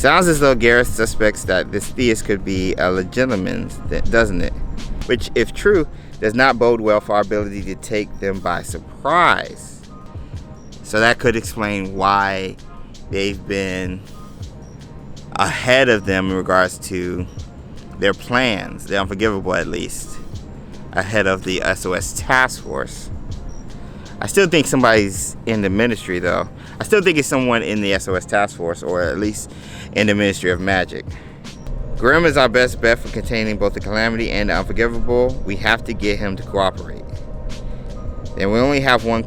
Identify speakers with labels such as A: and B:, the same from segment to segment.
A: Sounds as though Gareth suspects that this Theus could be a legitimate, doesn't it? Which, if true, does not bode well for our ability to take them by surprise. So that could explain why they've been ahead of them in regards to their plans, the Unforgivable at least, ahead of the SOS task force. I still think somebody's in the ministry though. I still think it's someone in the SOS task force, or at least in the Ministry of Magic. Grimm is our best bet for containing both the Calamity and the Unforgivable. We have to get him to cooperate. Then we only have one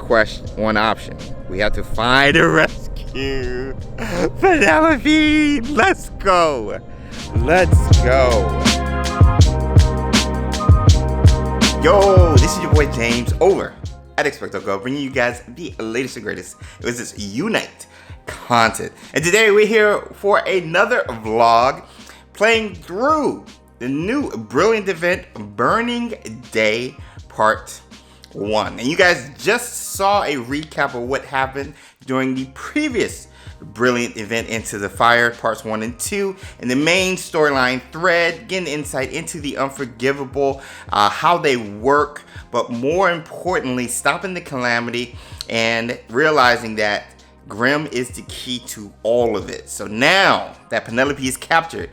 A: option. We have to find a rescue. Penelope, let's go. Let's go. Yo, this is your boy James over at XpectoGO, bringing you guys the latest and greatest. It was this Unite content. And today we're here for another vlog playing through the new brilliant event, Burning Day Part 1. And you guys just saw a recap of what happened during the previous brilliant event, Into the Fire Parts 1 and 2, and the main storyline thread, getting insight into the Unforgivable, how they work, but more importantly, stopping the Calamity and realizing that Grimm is the key to all of it. So now that Penelope is captured,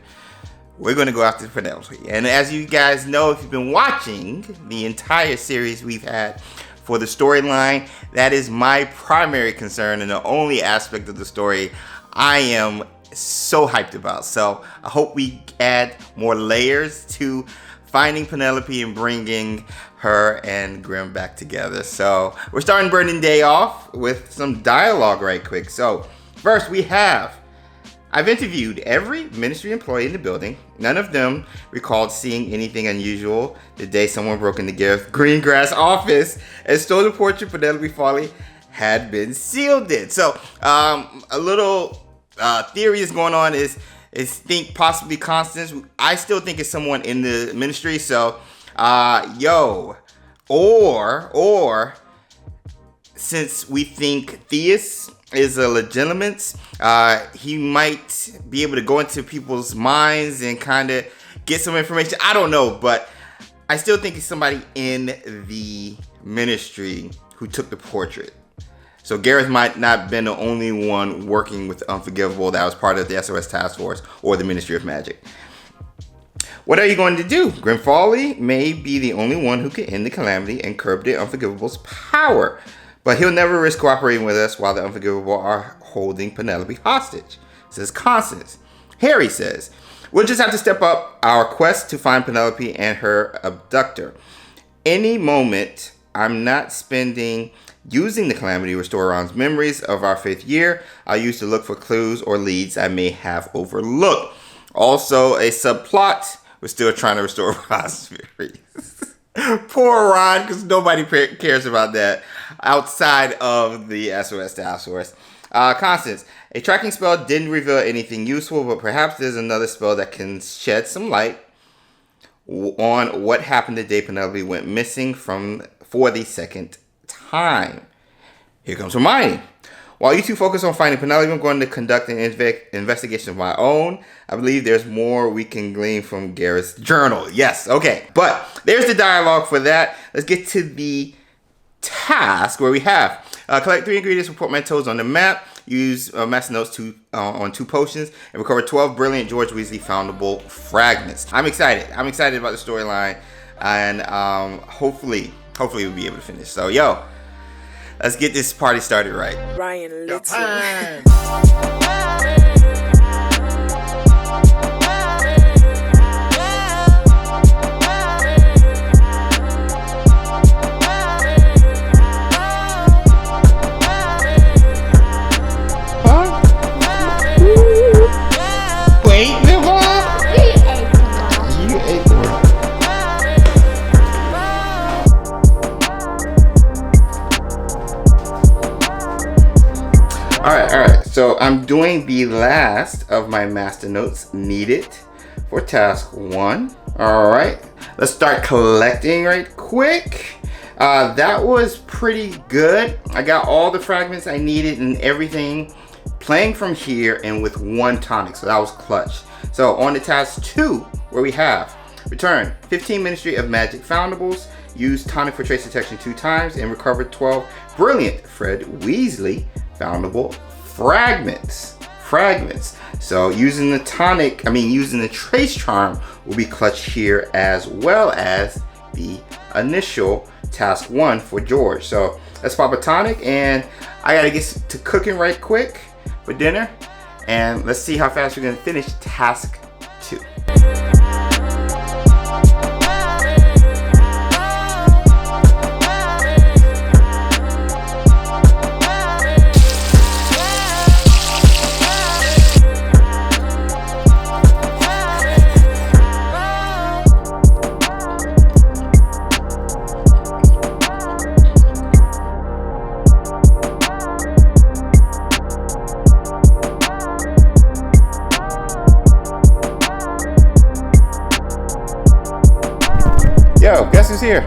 A: we're going to go after Penelope. And as you guys know, if you've been watching the entire series we've had for the storyline, that is my primary concern and the only aspect of the story I am so hyped about. So I hope we add more layers to finding Penelope and bringing her and Grimm back together. So we're starting Burning Day off with some dialogue right quick. So first I've interviewed every ministry employee in the building. None of them recalled seeing anything unusual the day someone broke into Gareth Greengrass' office and stole the portrait Penelope Foley had been sealed in. So a little theory is going on is think possibly Constance. I still think it's someone in the ministry. So or since we think Theus is a legitimate, he might be able to go into people's minds and kind of get some information. I don't know, but I still think it's somebody in the ministry who took the portrait. So Gareth might not have been the only one working with the Unforgivable that was part of the SOS Task Force or the Ministry of Magic. What are you going to do? Grimm Foley may be the only one who can end the Calamity and curb the Unforgivable's power, but he'll never risk cooperating with us while the Unforgivable are holding Penelope hostage, says Constance. Harry says, we'll just have to step up our quest to find Penelope and her abductor. Any moment I'm not spending using the Calamity to restore Ron's memories of our 5th year, I'll use to look for clues or leads I may have overlooked. Also, a subplot, we're still trying to restore Ron's memories. Poor Ron, because nobody cares about that outside of the SOS Task Force. Constance, a tracking spell didn't reveal anything useful, but perhaps there's another spell that can shed some light on what happened the day Penelope went missing for the second time. Here comes Hermione. While you two focus on finding Penelope, I'm going to conduct an investigation of my own. I believe there's more we can glean from Gareth's journal. Yes, okay. But there's the dialogue for that. Let's get to the task where we have collect 3 ingredients for portmanteaus on the map. Use master notes on 2 potions and recover 12 brilliant George Weasley foundable fragments. I'm excited. I'm excited about the storyline, and hopefully we'll be able to finish. So yo, let's get this party started right.
B: Ryan Little.
A: Alright, so I'm doing the last of my master notes needed for task 1. Alright, let's start collecting right quick. That was pretty good. I got all the fragments I needed and everything playing from here and with 1 tonic, so that was clutch. So on to task 2, where we have return 15 Ministry of Magic foundables, use tonic for trace detection 2 times, and recover 12 brilliant Fred Weasley foundable fragments. So using the tonic, using the trace charm will be clutch here, as well as the initial task 1 for George. So let's pop a tonic, and I gotta get to cooking right quick for dinner, and let's see how fast we're gonna finish task 2. Yo, guess who's here?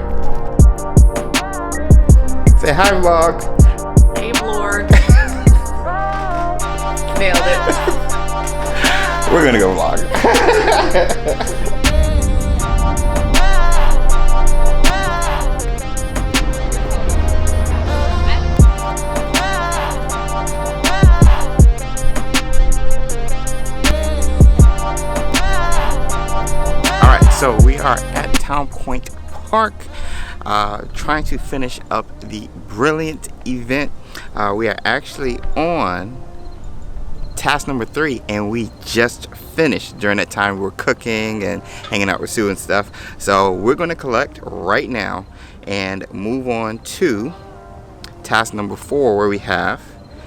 A: Say hi, vlog.
B: Hey, Lord. Nailed it.
A: We're gonna go vlog. Alright, so we are at Town Point Park, trying to finish up the Brilliant event. We are actually on task number 3, and we just finished. During that time we were cooking and hanging out with Sue and stuff. So we're going to collect right now and move on to task number 4, where we have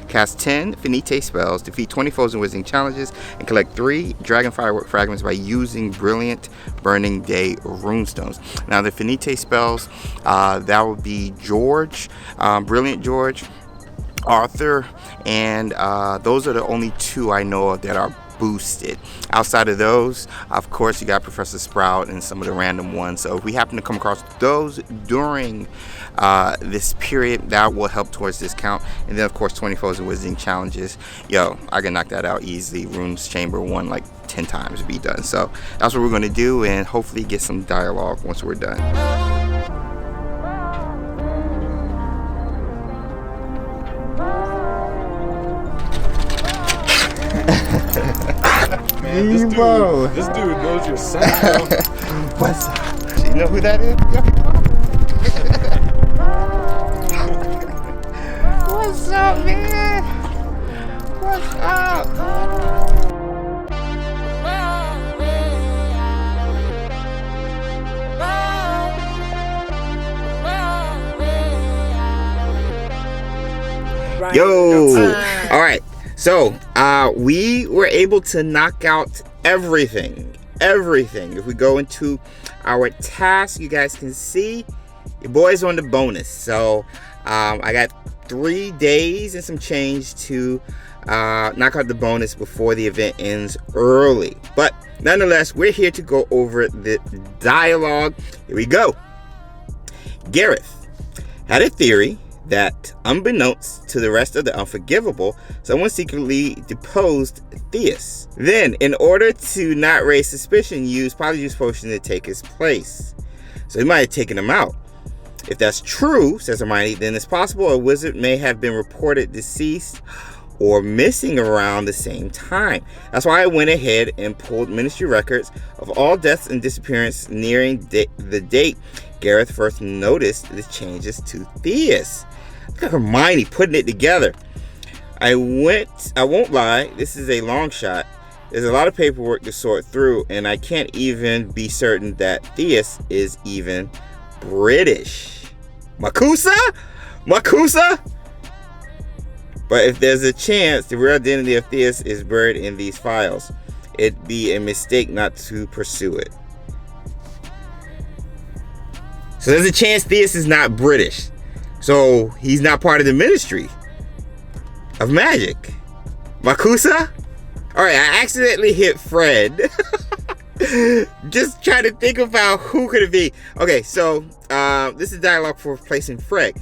A: cast 10 Finite spells, defeat 20 foes in Wizarding challenges, and collect 3 Dragon Firework fragments by using Brilliant Burning Day runestones. Now the Finite spells, that would be George, Brilliant George, Arthur, and those are the only 2 I know of that are boosted. Outside of those, of course, you got Professor Sprout and some of the random ones. So if we happen to come across those during this period, that will help towards this count. And then of course 20 foes and Wizarding challenges. Yo, I can knock that out easily. Runes Chamber 1 like 10 times to be done. So that's what we're going to do, and hopefully get some dialogue once we're done.
C: Man, this dude knows your sound.
A: What's up? You know who that is? What's up, man? What's up? Yo! All right. So, we were able to knock out everything. If we go into our task, you guys can see your boy's on the bonus. So, I got 3 days and some change to knock out the bonus before the event ends early. But nonetheless, we're here to go over the dialogue. Here we go. Gareth had a theory that, unbeknownst to the rest of the Unforgivable, someone secretly deposed Theus. Then, in order to not raise suspicion, used Polyjuice Potion to take his place. So he might have taken him out. If that's true, says Hermione, then it's possible a wizard may have been reported deceased or missing around the same time. That's why I went ahead and pulled ministry records of all deaths and disappearances nearing the date Gareth first noticed the changes to Theus. Look at Hermione putting it together. I won't lie, this is a long shot. There's a lot of paperwork to sort through, and I can't even be certain that Theus is even British. Makusa? But if there's a chance the real identity of Theus is buried in these files, it'd be a mistake not to pursue it. So there's a chance Theus is not British. So he's not part of the Ministry of Magic. Makusa? Alright, I accidentally hit Fred. Just trying to think about who could it be. Okay, so this is dialogue for replacing Fred.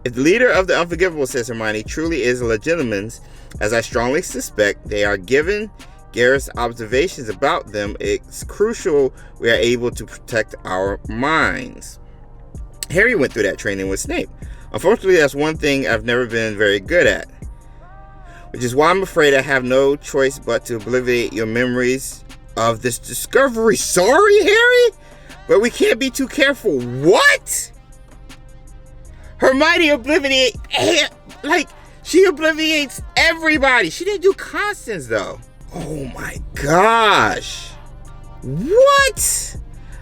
A: If the leader of the Unforgivable, says Hermione, truly is a legitimate, As I strongly suspect they are given Garrett's observations about them, it's crucial we are able to protect our minds. Harry went through that training with Snape. Unfortunately, that's one thing I've never been very good at, which is why I'm afraid I have no choice but to obliterate your memories of this discovery. Sorry, Harry, but we can't be too careful. What? Hermione obliterates, she obliterates everybody. She didn't do Constance, though. Oh my gosh. What?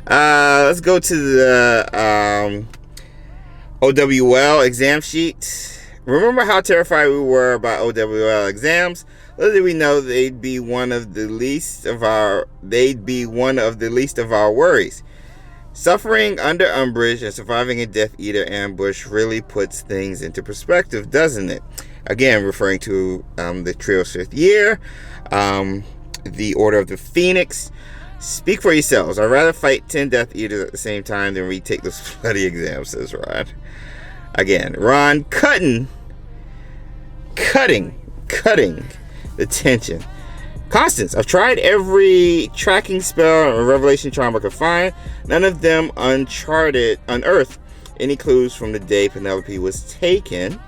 A: Let's go to the OWL exam sheet. Remember how terrified we were about OWL exams? Little did we know they'd be one of the least of our worries. Suffering under Umbridge and surviving a Death Eater ambush really puts things into perspective, doesn't it? Again, referring to the Trio's 5th year, the Order of the Phoenix. Speak for yourselves. I'd rather fight 10 Death Eaters at the same time than retake those bloody exams, says Ron. Again, Ron cutting the tension. Constance, I've tried every tracking spell and revelation charm I could find. None of them unearthed any clues from the day Penelope was taken.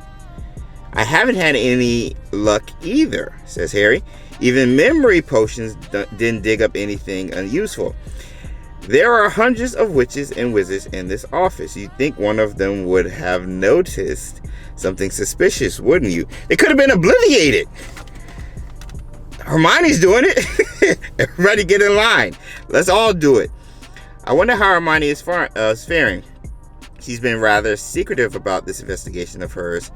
A: I haven't had any luck either, says Harry. Even memory potions didn't dig up anything unuseful. There are hundreds of witches and wizards in this office. You'd think one of them would have noticed something suspicious, wouldn't you? It could have been obliterated. Hermione's doing it. Everybody get in line. Let's all do it. I wonder how Hermione is faring. She's been rather secretive about this investigation of hers,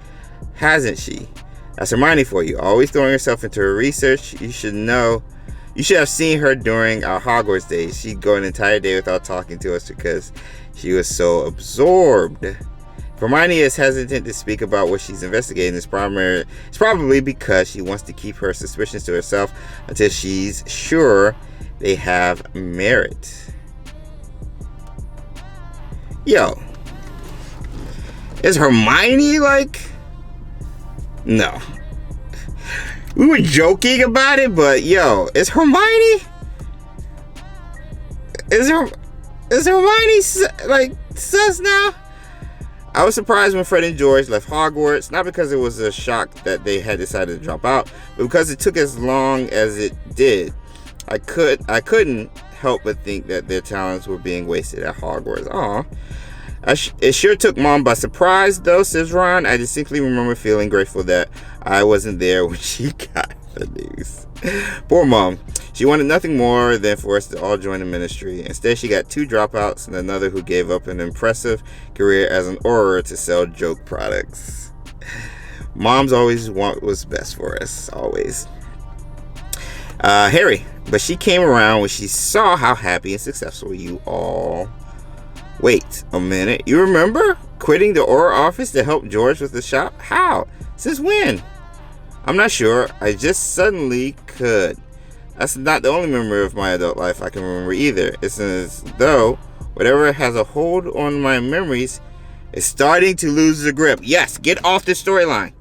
A: hasn't she? That's Hermione for you. Always throwing herself into her research. You should have seen her during our Hogwarts days. She'd go an entire day without talking to us because she was so absorbed. Hermione is hesitant to speak about what she's investigating. It's probably because she wants to keep her suspicions to herself until she's sure they have merit. Yo, is Hermione no. We were joking about it, but yo, is Hermione? Is Hermione sus now? I was surprised when Fred and George left Hogwarts, not because it was a shock that they had decided to drop out, but because it took as long as it did. I couldn't help but think that their talents were being wasted at Hogwarts. Aw. It sure took Mom by surprise, though, says Ron. I distinctly remember feeling grateful that I wasn't there when she got the news. Poor Mom. She wanted nothing more than for us to all join the ministry. Instead, she got 2 dropouts and another who gave up an impressive career as an orator to sell joke products. Moms always want what's best for us, always. Harry, but she came around when she saw how happy and successful you all. Wait a minute, you remember quitting the Aura office to help George with the shop? How? Since when? I'm not sure. I just suddenly could. That's not the only memory of my adult life I can remember either. It's as though whatever has a hold on my memories is starting to lose the grip. Yes, get off the storyline.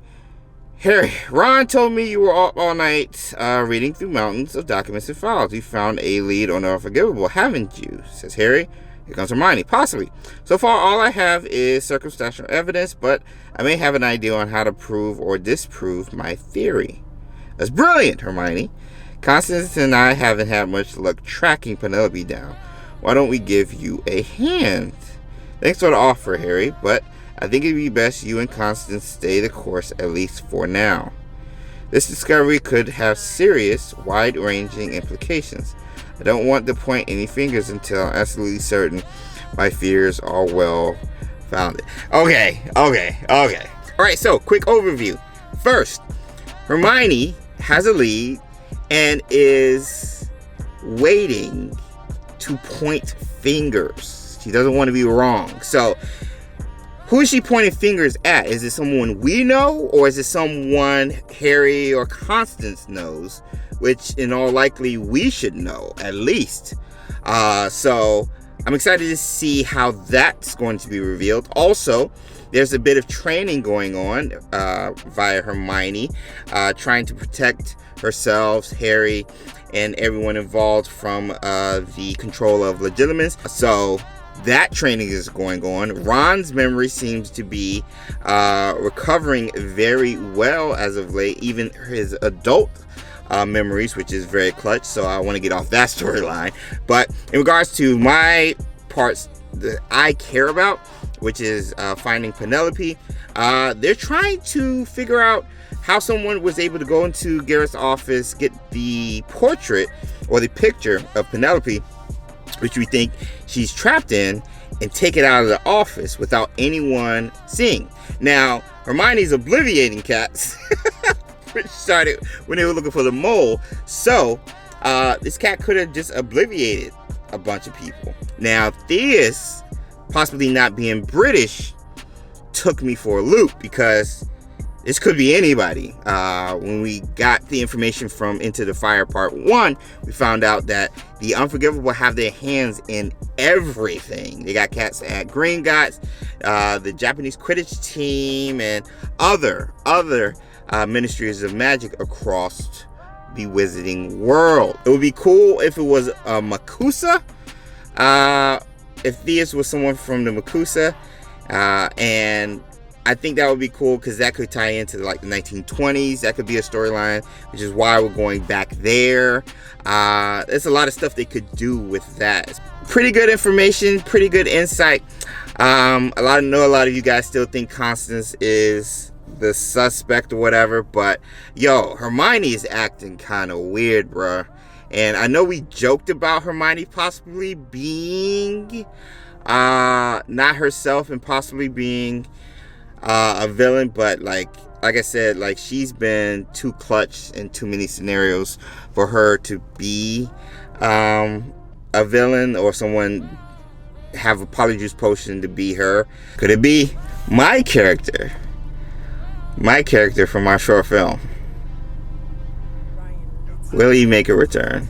A: Harry, Ron told me you were up all night reading through mountains of documents and files. You found a lead on the Unforgivable, haven't you? Says Harry. Here comes Hermione. Possibly. So far, all I have is circumstantial evidence, but I may have an idea on how to prove or disprove my theory. That's brilliant, Hermione. Constance and I haven't had much luck tracking Penelope down. Why don't we give you a hand? Thanks for the offer, Harry, but I think it'd be best you and Constance stay the course, at least for now. This discovery could have serious, wide-ranging implications. I don't want to point any fingers until I'm absolutely certain my fears are well founded. Okay. Alright, so quick overview. First, Hermione has a lead and is waiting to point fingers. She doesn't want to be wrong. So, who is she pointing fingers at? Is it someone we know, or is it someone Harry or Constance knows? Which, in all likely, we should know, at least. So, I'm excited to see how that's going to be revealed. Also, there's a bit of training going on via Hermione, trying to protect herself, Harry, and everyone involved from the control of Legilimens. So that training is going on. Ron's memory seems to be recovering very well as of late, even his adult memories, which is very clutch. So I want to get off that storyline. But in regards to my parts that I care about, which is finding Penelope, they're trying to figure out how someone was able to go into Garrett's office, get the portrait or the picture of Penelope, which we think she's trapped in, and take it out of the office without anyone seeing. Now, Hermione's obliviating cats, which started when they were looking for the mole. So, this cat could have just obliviated a bunch of people. Now, Theus, possibly not being British, took me for a loop, because this could be anybody. When we got the information from Into the Fire Part 1, we found out that the Unforgivable have their hands in everything. They got cats at Gringotts, the Japanese Quidditch team, and other ministries of magic across the Wizarding world. It would be cool if it was a Makusa. If Theus was someone from the Makusa, and I think that would be cool, because that could tie into like the 1920s. That could be a storyline, which is why we're going back there. There's a lot of stuff they could do with that. It's pretty good information, pretty good insight. A lot of you guys still think Constance is the suspect or whatever, but yo, Hermione is acting kind of weird, bruh. And I know we joked about Hermione possibly being not herself and possibly being a villain, but like I said, like, she's been too clutch in too many scenarios for her to be a villain or someone have a polyjuice potion to be her. Could it be my character from our short film? Will he make a return?